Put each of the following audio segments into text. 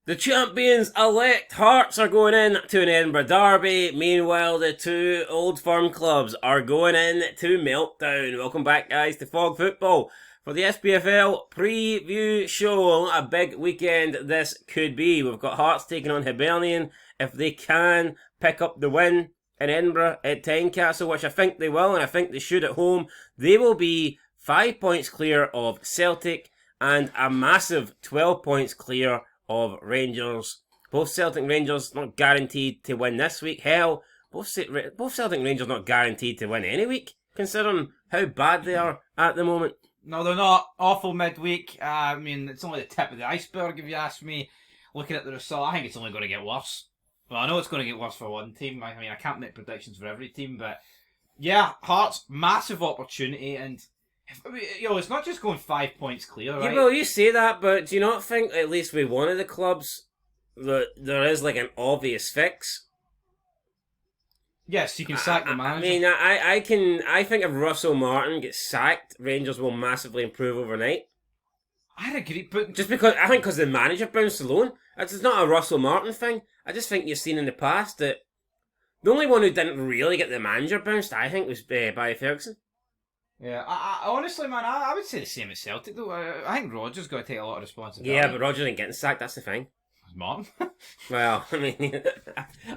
The champions-elect Hearts are going in to an Edinburgh derby. Meanwhile, the two Old Firm clubs are going in to Meltdown. Welcome back, guys, to Fog Football for the Spfl preview show. A big weekend this could be. We've got Hearts taking on Aberdeen. If they can pick up the win in Edinburgh at Tynecastle, which I think they will, and I think they should at home, they will be 5 points clear of Celtic and a massive 12 points clear of Rangers. Both Celtic and Rangers not guaranteed to win this week. Hell, both Celtic and Rangers not guaranteed to win any week, considering how bad they are at the moment. No, they're not. Awful midweek. I mean, it's only the tip of the iceberg, if you ask me. Looking at the result, I think it's only going to get worse. Well, I know it's going to get worse for one team. I mean, I can't make predictions for every team, but yeah, Hearts, massive opportunity, and it's not just going 5 points clear, right? Yeah, well, you say that, but do you not think, at least with one of the clubs, that there is like an obvious fix? Yes, you can sack the manager. I mean, I think if Russell Martin gets sacked, Rangers will massively improve overnight. I'd agree, but just because I think the manager bounced alone, it's not a Russell Martin thing. I just think you've seen in the past that the only one who didn't really get the manager bounced, I think, was Barry Ferguson. Yeah, I honestly, man, I would say the same as Celtic, though. I think Rodgers got to take a lot of responsibility. Yeah, but Rodgers ain't getting sacked, that's the thing. Martin? Well, I mean,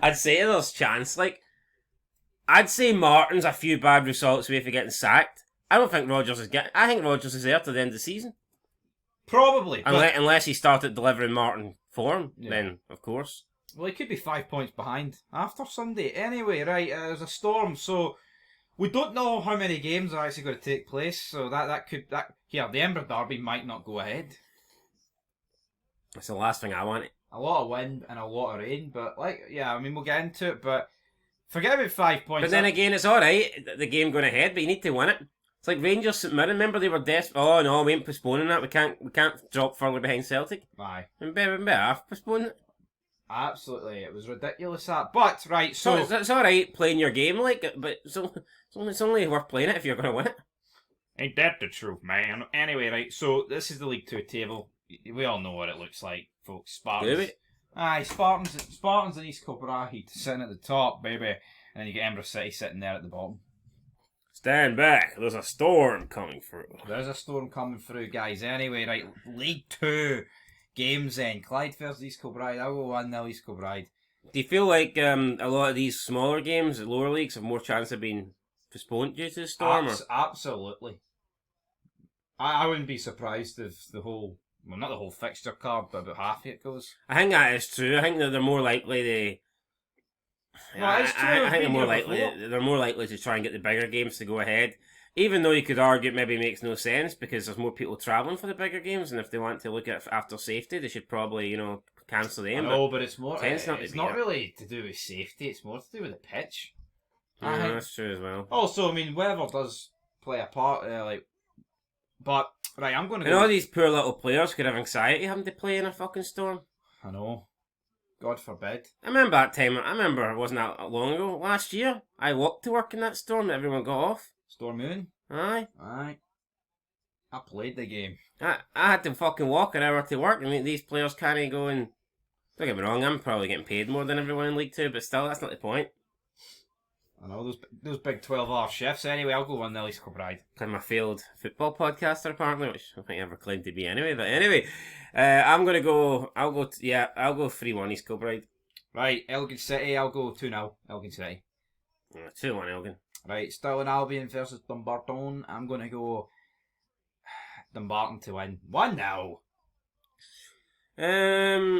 I'd say there's chance. Like, I'd say Martin's a few bad results away from getting sacked. I don't think Rodgers is getting... I think Rodgers is there to the end of the season. Probably. Unless he started delivering Martin form, then, of course. Well, he could be 5 points behind after Sunday. Anyway, right, there's a storm, so... We don't know how many games are actually going to take place, so the Edinburgh derby might not go ahead. That's the last thing I want. A lot of wind and a lot of rain, but we'll get into it, but forget about 5 points. But then again, it's alright, the game going ahead, but you need to win it. It's like Rangers St Mirren, remember they were desperate. Oh no, we ain't postponing that, we can't drop further behind Celtic. Aye. We better postpone it. Absolutely, it was ridiculous that. But, right, so... It's alright playing your game, like, but it's only worth playing it if you're going to win it. Ain't that the truth, man? Anyway, right, so this is the League 2 table. We all know what it looks like, folks. Spartans. Do we? Aye, Spartans and East Kilbride sitting at the top, baby. And then you get Edinburgh City sitting there at the bottom. Stand back, there's a storm coming through. There's a storm coming through, guys. Anyway, right, League 2 games then. Clyde versus East Kilbride. I'll go 1-0 East Kilbride. Do you feel like a lot of these smaller games, the lower leagues, have more chance of being postponed due to the storm? Absolutely. I wouldn't be surprised if not the whole fixture card, but about half of it goes. I think that is true. I think that they're more likely to... No, it's true. I think they're more likely to try and get the bigger games to go ahead. Even though you could argue it maybe makes no sense because there's more people travelling for the bigger games, and if they want to look at it after safety, they should probably, cancel them. No, but it's more. It's not really to do with safety. It's more to do with the pitch. Yeah, that's true as well. Also, I mean, weather does play a part. But right, I'm going to. And all these poor little players could have anxiety having to play in a fucking storm. I know. God forbid. I remember that time. It wasn't that long ago. Last year, I walked to work in that storm. And everyone got off. Storm Moon. Aye. I played the game. I had to fucking walk an hour to work. I mean, these players can't go and... Don't get me wrong, I'm probably getting paid more than everyone in League 2, but still, that's not the point. I know, those big 12-hour shifts. Anyway, I'll go 1-0 East Kilbride. I'm a failed football podcaster, apparently, which I don't think I ever claimed to be anyway. But anyway, I'll go 3-1 East Kilbride. Right, Elgin City, I'll go 2-0 Elgin City. 2-1 Elgin. Right, Stirling Albion versus Dumbarton. I'm going to go Dumbarton to win. 1-0.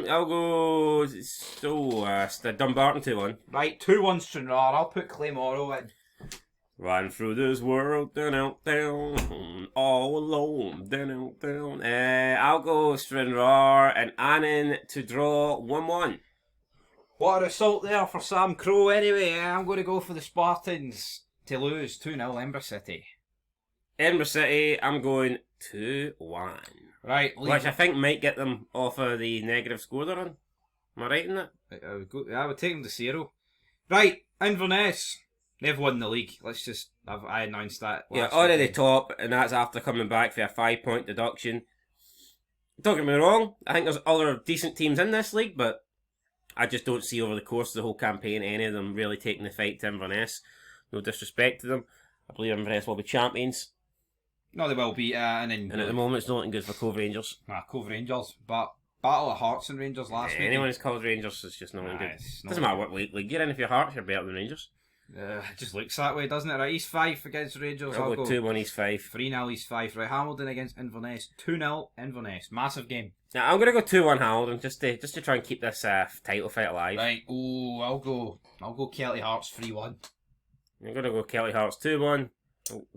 I'll go Dumbarton 2-1. Right, 2-1 Stranraer. I'll put Claymore in. Riding through this world, down, out, down, all alone, down, out, down. I'll go Stranraer and Annan to draw 1-1. What a result there for Sam Crow. Anyway, I'm going to go for the Spartans to lose 2-0 Edinburgh City. Edinburgh City, I'm going 2-1. Right, which I think might get them off of the negative score they're on. Am I right in that? I would take them to 0. Right, Inverness. They've won the league. I announced that. Yeah, already top, and that's after coming back for a 5-point deduction. don't get me wrong, I think there's other decent teams in this league, but I just don't see over the course of the whole campaign any of them really taking the fight to Inverness. No disrespect to them. I believe Inverness will be champions. No, they will be. And at the moment, it's not looking good for Cove Rangers. Cove Rangers, but Battle of Hearts and Rangers last week. Anyone who's called Rangers is just not looking good. Doesn't matter what league you're in, if your Hearts, you're better than Rangers. It just looks that way, doesn't it? Right, East 5 against Rangers. I'll go 2-1 East 5. 3-0 East 5. Right, Hamilton against Inverness. 2-0 Inverness. Massive game. Now, I'm going to go 2-1 Hamilton, just to try and keep this title fight alive. Right, I'll go Kelty Hearts 3-1. I'm going to go Kelty Hearts 2-1.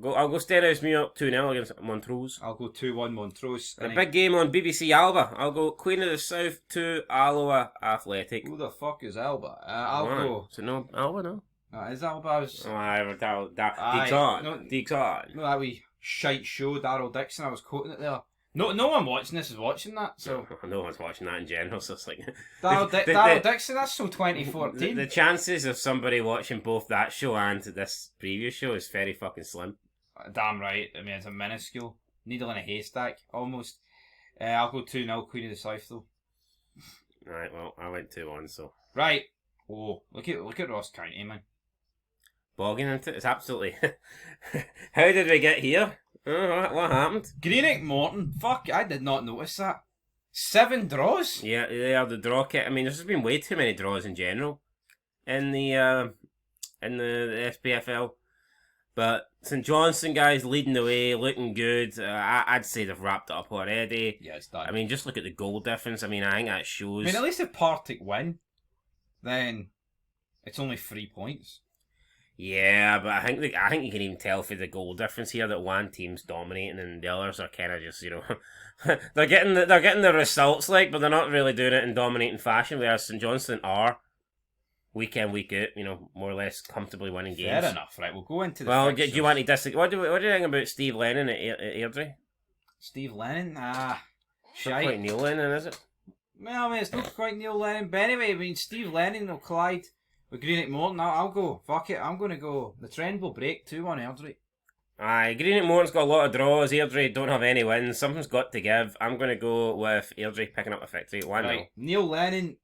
I'll go Stenhousemuir 2-0 against Montrose. I'll go 2-1 Montrose. A big game on BBC Alba. I'll go Queen of the South 2 Alloa Athletic. Who the fuck is Alba? I'll go. So no, Alba, no. Is Alba? Dixon. No, that wee shite show, Daryl Dixon. I was quoting it there. No one watching this is watching that. So no one's watching that in general. So it's like Daryl Dixon. That's so 2014. The chances of somebody watching both that show and this previous show is very fucking slim. Damn right. I mean, it's a minuscule needle in a haystack almost. I'll go 2-0 Queen of the South though. Right. Well, I went 2-1. So right. Oh, look at Ross County, man. Bogging into it. It's absolutely. How did we get here? What happened? Greenock Morton. Fuck, I did not notice that. 7 draws? Yeah, they are the draw kit. I mean, there's just been way too many draws in general in the SPFL. But St Johnstone guys leading the way, looking good. I'd say they've wrapped it up already. Yeah, it's done. I mean, just look at the goal difference. I mean, I think that shows. I mean, at least if Partick win, then it's only 3 points. Yeah, but I think you can even tell for the goal difference here that one team's dominating and the others are kind of just, you know, they're getting the results but they're not really doing it in dominating fashion. Whereas St Johnstone are week in week out, you know, more or less comfortably winning games. Fair enough, right? We'll go into the. Well, fixtures. do you want to disagree? What do you think about Steve Lennon at Airdrie? Steve Lennon, shite. Not quite Neil Lennon, is it? Well, I mean, it's not quite Neil Lennon, but anyway, I mean, Steve Lennon will collide with Greenock Morton. I'll go. Fuck it. I'm going to go. The trend will break 2-1 Airdrie. Aye, Greenock Morton's got a lot of draws. Airdrie don't have any wins. Something's got to give. I'm going to go with Airdrie picking up a victory at 1-0. Right. Neil Lennon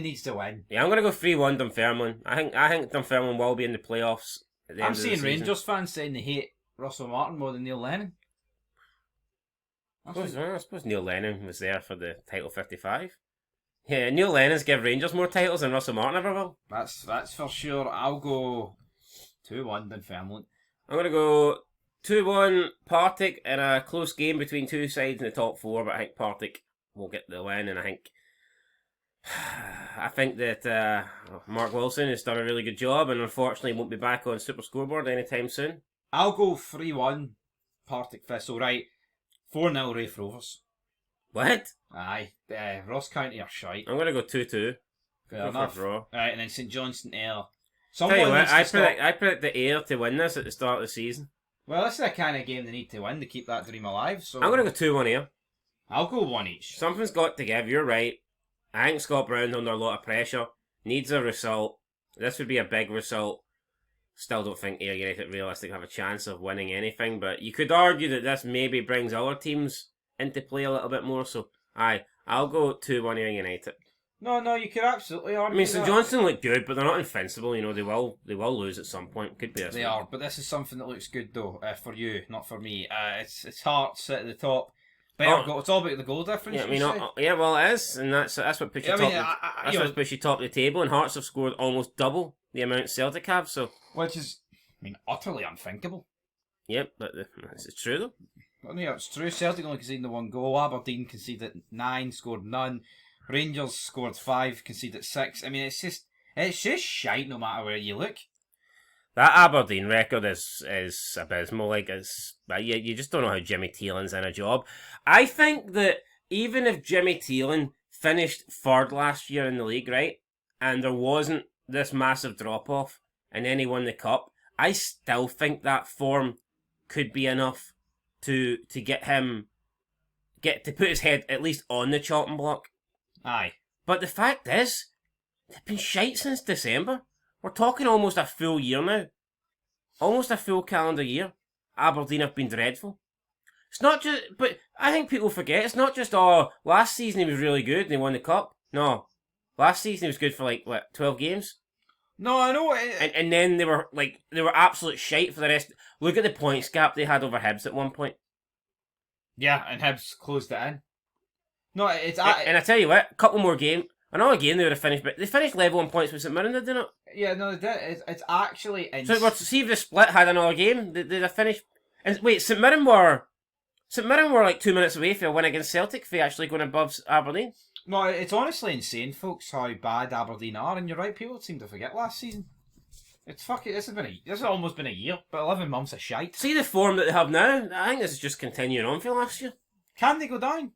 needs to win. Yeah, I'm going to go 3-1 Dunfermline. I think Dunfermline will be in the playoffs at the end of the season. I'm seeing Rangers fans saying they hate Russell Martin more than Neil Lennon. I suppose Neil Lennon was there for the title 55. Yeah, Neil Lennon's give Rangers more titles than Russell Martin ever will. That's for sure. I'll go 2-1 Dunfermline. I'm going to go 2-1 Partick in a close game between two sides in the top 4, but I think Partick will get the win, and I think that Mark Wilson has done a really good job and unfortunately won't be back on Super Scoreboard anytime soon. I'll go 3-1 Partick Thistle, right? 4-0 Raith Rovers. What? Aye. Ross County are shite. I'm going to go 2-2. Fair enough. Right, and then St Johnstone Ayr. Tell you what, I predict the Ayr to win this at the start of the season. Well, this is the kind of game they need to win to keep that dream alive. So I'm going to go 2-1 Ayr. I'll go 1 each. Something's got to give, you're right. I think Scott Brown's under a lot of pressure. Needs a result. This would be a big result. Still don't think Ayr United realistically have a chance of winning anything, but you could argue that this maybe brings other teams into play a little bit more, so aye, I'll go 2-1 Ayr United. No, you could absolutely argue. I mean, St Johnstone look good, but they're not invincible. You know, they will lose at some point. Could be this. They are, but this is something that looks good though for you, not for me. It's Hearts at the top. It's all about the goal difference. Yeah, I mean, well, it is, and that's what puts you top. That's what puts you top of the table. And Hearts have scored almost double the amount Celtic have, so which is, I mean, utterly unthinkable. Yep, but it's true though. I mean, it's true. Celtic only conceded the 1 goal. Aberdeen conceded 9, scored none. Rangers scored 5, conceded 6. I mean, it's just shite no matter where you look. That Aberdeen record is abysmal. Like, you just don't know how Jimmy Thielen's in a job. I think that even if Jimmy Thielen finished 3rd last year in the league, right, and there wasn't this massive drop-off, and then he won the cup, I still think that form could be enough to put his head at least on the chopping block. Aye. But the fact is, they've been shite since December. We're talking almost a full year now. Almost a full calendar year. Aberdeen have been dreadful. It's not just, but I think people forget, it's not just, last season he was really good and he won the cup. No. Last season he was good for 12 games? No, I know. And then they were absolute shite for the rest. Look at the points gap they had over Hibs at one point. Yeah, and Hibs closed it in. No, it's... And I tell you what, a couple more games, another game they would have finished, but they finished level on points with St Mirren, did they not? Yeah, no, they did. It's actually... So see if the Split had another game, they'd have finished... And wait, St Mirren were 2 minutes away from a win against Celtic for actually going above Aberdeen. No, it's honestly insane, folks, how bad Aberdeen are, and you're right, people seem to forget last season. It's fucking... This has almost been a year, but 11 months of shite. See the form that they have now? I think this is just continuing on from last year. Can they go down?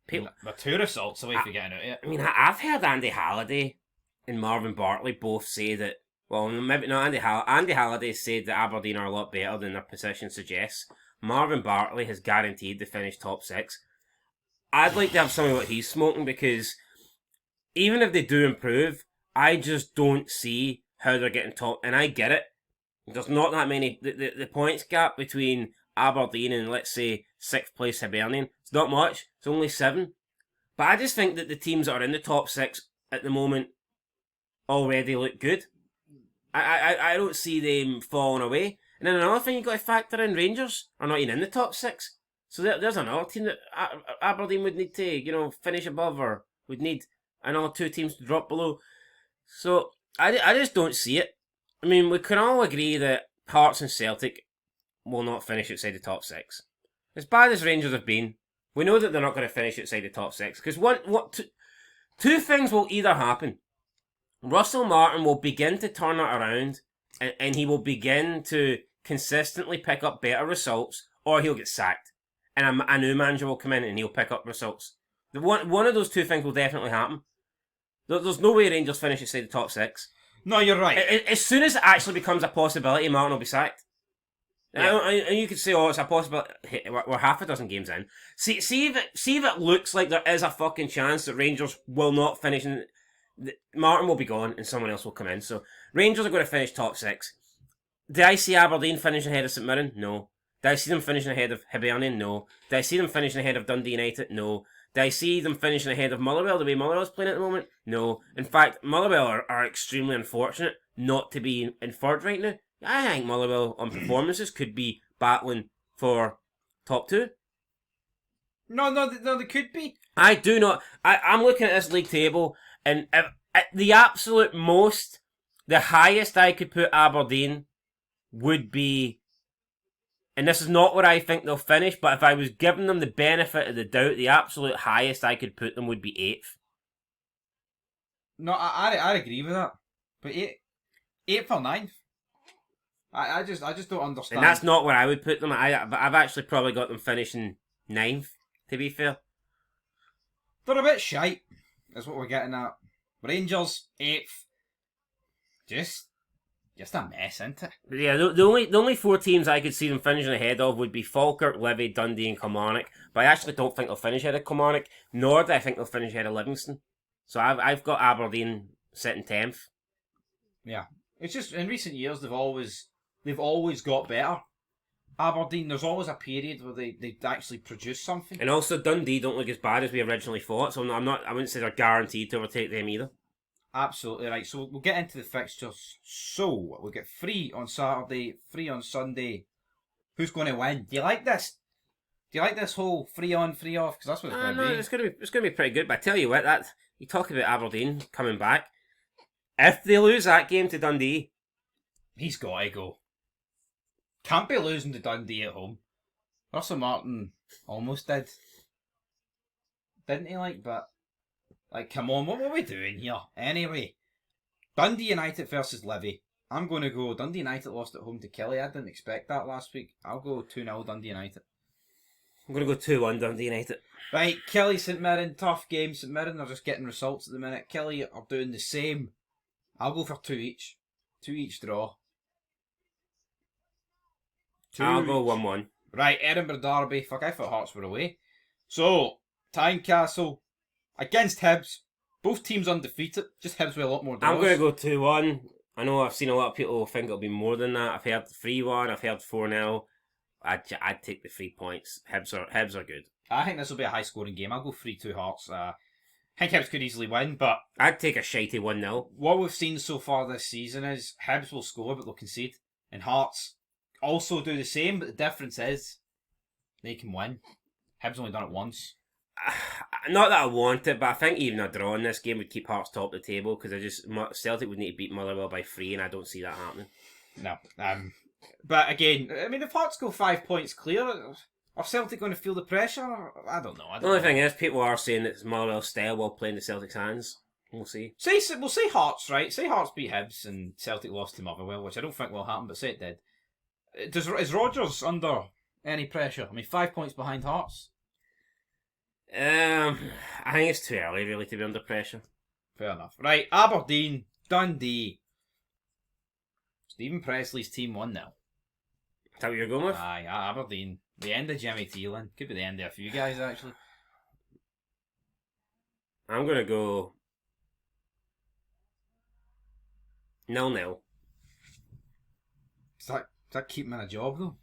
People, They're 2 results away from getting out of it. I mean, I've heard Andy Halliday and Marvin Bartley both say that. Well, maybe not Andy Halliday. Andy Halliday said that Aberdeen are a lot better than their position suggests. Marvin Bartley has guaranteed to finish top 6. I'd like to have some of what he's smoking because even if they do improve, I just don't see how they're getting top. And I get it. There's not that many. The points gap between Aberdeen and, let's say, 6th place Hibernian, it's not much. It's only 7. But I just think that the teams that are in the top 6 at the moment already look good. I don't see them falling away. And then another thing you've got to factor in, Rangers are not even in the top 6. So there's another team that Aberdeen would need to, finish above, or would need another 2 teams to drop below. So I just don't see it. I mean, we can all agree that Hearts and Celtic will not finish outside the top 6. As bad as Rangers have been, we know that they're not going to finish outside the top 6. Because two things will either happen. Russell Martin will begin to turn it around, and he will begin to consistently pick up better results, or he'll get sacked. And a new manager will come in and he'll pick up results. One of those 2 things will definitely happen. There's no way Rangers finish outside the top 6. No, you're right. As soon as it actually becomes a possibility, Martin will be sacked. Yeah. And you could say, it's a possibility. We're half a dozen games in. See if it looks like there is a fucking chance that Rangers will not finish. Martin will be gone and someone else will come in. So Rangers are going to finish top 6. Do I see Aberdeen finishing ahead of St Mirren? No. Do I see them finishing ahead of Hibernian? No. Do I see them finishing ahead of Dundee United? No. Do I see them finishing ahead of Motherwell the way Motherwell's playing at the moment? No. In fact, Motherwell are extremely unfortunate not to be in 3rd right now. I think Motherwell on performances could be battling for top 2. No, they could be. I do not. I'm looking at this league table, and at the absolute most, the highest I could put Aberdeen would be, and this is not where I think they'll finish, but if I was giving them the benefit of the doubt, the absolute highest I could put them would be 8th. No, I agree with that. But 8th or 9th? I just don't understand. And that's not where I would put them. But I've actually probably got them finishing 9th, to be fair. They're a bit shite, is what we're getting at. Rangers, 8th. Just a mess, isn't it? Yeah, the only 4 teams I could see them finishing ahead of would be Falkirk, Livy, Dundee and Kilmarnock. But I actually don't think they'll finish ahead of Kilmarnock, nor do I think they'll finish ahead of Livingston. So I've got Aberdeen sitting 10th. Yeah. It's just, in recent years, they've always got better. Aberdeen, there's always a period where they actually produce something. And also Dundee don't look as bad as we originally thought, so I wouldn't say they're guaranteed to overtake them either. Absolutely right. So we'll get into the fixtures. So we'll get 3 on Saturday, 3 on Sunday. Who's going to win? Do you like this? Do you like this whole 3 on, 3 off? Because that's what it's going to be. It's going to be pretty good. But I tell you what, you talk about Aberdeen coming back. If they lose that game to Dundee, he's got to go. Can't be losing to Dundee at home. Russell Martin almost did. Didn't he, but... come on, what are we doing here? Anyway, Dundee United versus Livy. I'm going to go Dundee United lost at home to Kelly. I didn't expect that last week. I'll go 2-0 Dundee United. I'm going to go 2-1 Dundee United. Right, Kelly, St Mirren, tough game. St Mirren are just getting results at the minute. Kelly are doing the same. I'll go for 2 each. 2 each draw. I'll go 1-1. Right, Edinburgh Derby. Fuck, I thought Hearts were away. So, Tynecastle against Hibs. Both teams undefeated. Just Hibs with a lot more draws. I'm going to go 2-1. I know I've seen a lot of people think it'll be more than that. I've heard 3-1, I've heard 4-0. I'd take the 3 points. Hibs are good. I think this will be a high scoring game. I'll go 3-2 Hearts. I think Hibs could easily win, but I'd take a shitey 1-0. what we've seen so far this season is Hibs will score but they'll concede. And Hearts also do the same, but the difference is they can win. Hibs only done it once. Not that I want it, but I think even a draw in this game would keep Hearts top of the table because Celtic would need to beat Motherwell by 3, and I don't see that happening. No. But again, I mean, if Hearts go 5 points clear, are Celtic going to feel the pressure? I don't know. The only thing is, people are saying that it's Motherwell's style while playing the Celtic's hands. We'll see. We'll say Hearts, right? Say Hearts beat Hibs and Celtic lost to Motherwell, which I don't think will happen, but say it did. Is Rodgers under any pressure? I mean, 5 points behind Hearts. I think it's too early, really, to be under pressure. Fair enough. Right, Aberdeen, Dundee. Stephen Presley's team 1-0. Is that what you're going with? Aye, Aberdeen. The end of Jimmy Thelin. Could be the end of a few guys, actually. I'm going to go 0-0. Does that keep him in a job, though?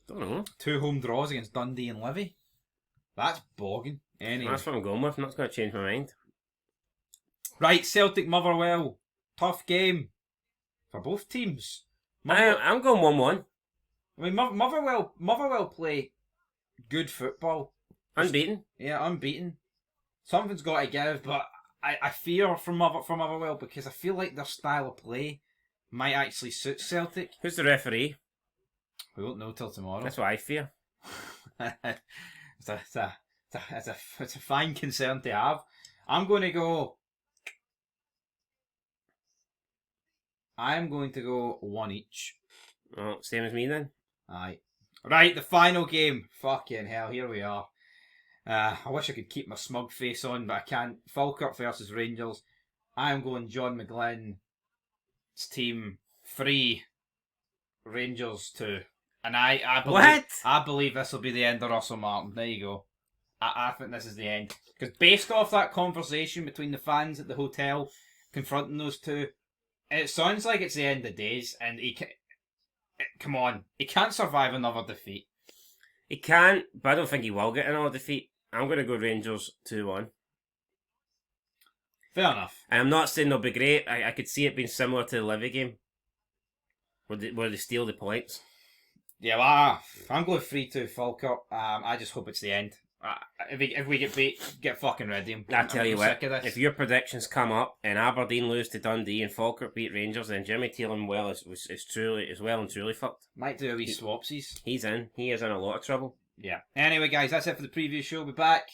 Don't know. 2 home draws against Dundee and Livy. That's bogging. Anyway. That's what I'm going with. I'm not going to change my mind. Right, Celtic Motherwell. Tough game for both teams. I'm going 1-1. I mean, Motherwell play good football. Unbeaten. Yeah, unbeaten. Something's got to give, but I fear from Motherwell because I feel like their style of play might actually suit Celtic. Who's the referee? We won't know till tomorrow. That's what I fear. It's a fine concern to have. I'm going to go 1 each. Oh, same as me then. Aye. Right, the final game. Fucking hell, here we are. I wish I could keep my smug face on, but I can't. Falkirk versus Rangers. I am going John McGlynn's team 3, Rangers 2. And I believe this will be the end of Russell Martin. There you go. I think this is the end. Because based off that conversation between the fans at the hotel confronting those two, it sounds like it's the end of days, and come on, he can't survive another defeat. He can't, but I don't think he will get another defeat. I'm going to go Rangers 2-1. Fair enough. And I'm not saying they'll be great. I could see it being similar to the Livy game, where they steal the points. Yeah, well, I'm going 3-2 Falkirk. I just hope it's the end. If we get beat, get fucking ready. I tell you what, if your predictions come up and Aberdeen lose to Dundee and Falkirk beat Rangers, then Jimmy Thelin is well and truly fucked. Might do a wee swapsies. He is in a lot of trouble. Yeah. Anyway, guys, that's it for the preview show. We'll be back.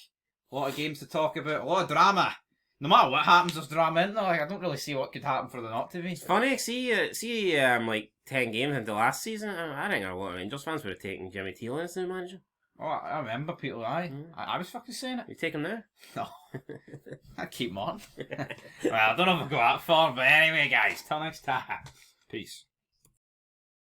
A lot of games to talk about. A lot of drama. No matter what happens, there's drama in there. Like, I don't really see what could happen for there not to be. It's funny. See, like 10 games into last season, I think a lot of Rangers fans would have taken Jimmy Thelin as the manager. Oh, I remember people. I was fucking saying it. You take him now? No. I'd keep him on. Well, I don't know if I'll go that far, but anyway, guys, till next time. Peace.